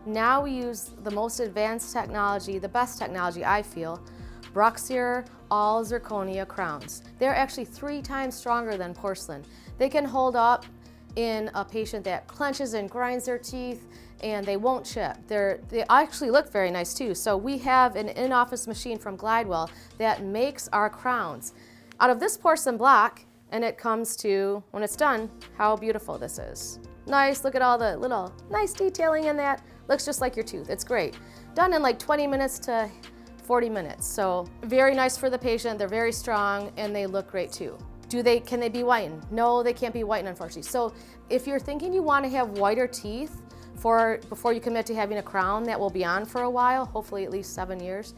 Now we use the most advanced technology, the best technology I feel, Bruxier all zirconia crowns. They're actually 3 times stronger than porcelain. They can hold up in a patient that clenches and grinds their teeth, and they won't chip. They actually look very nice too. So we have an in-office machine from Glidewell that makes our crowns out of this porcelain block, and it comes to, when it's done, how beautiful this is. Nice, look at all the little nice detailing in that. Looks just like your tooth, it's great. Done in like 20 minutes to 40 minutes. So very nice for the patient, they're very strong, and they look great too. Can they be whitened? No, they can't be whitened, unfortunately. So if you're thinking you want to have whiter teeth before you commit to having a crown that will be on for a while, hopefully at least 7 years,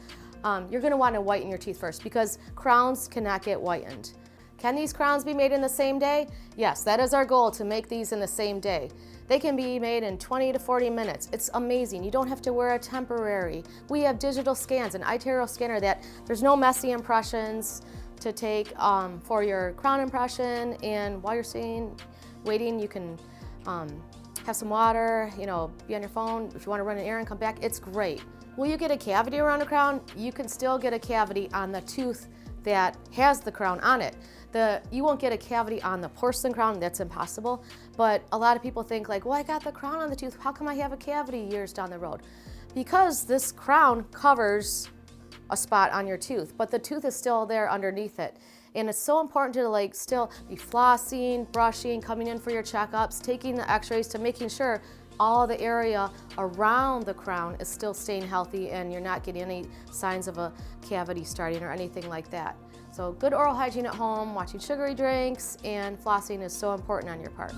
you're going to want to whiten your teeth first, because crowns cannot get whitened. Can these crowns be made in the same day? Yes, that is our goal, to make these in the same day. They can be made in 20 to 40 minutes. It's amazing. You don't have to wear a temporary. We have digital scans, an iTero scanner, that there's no messy impressions to take for your crown impression. And while you're waiting, you can have some water, be on your phone. If you want to run an errand, come back. It's great. Will you get a cavity around a crown? You can still get a cavity on the tooth that has the crown on it. You won't get a cavity on the porcelain crown, that's impossible. But a lot of people think like, well, I got the crown on the tooth, how come I have a cavity years down the road? Because this crown covers a spot on your tooth, but the tooth is still there underneath it. And it's so important to still be flossing, brushing, coming in for your checkups, taking the x-rays, to making sure all the area around the crown is still staying healthy and you're not getting any signs of a cavity starting or anything like that. So good oral hygiene at home, watching sugary drinks, and flossing is so important on your part.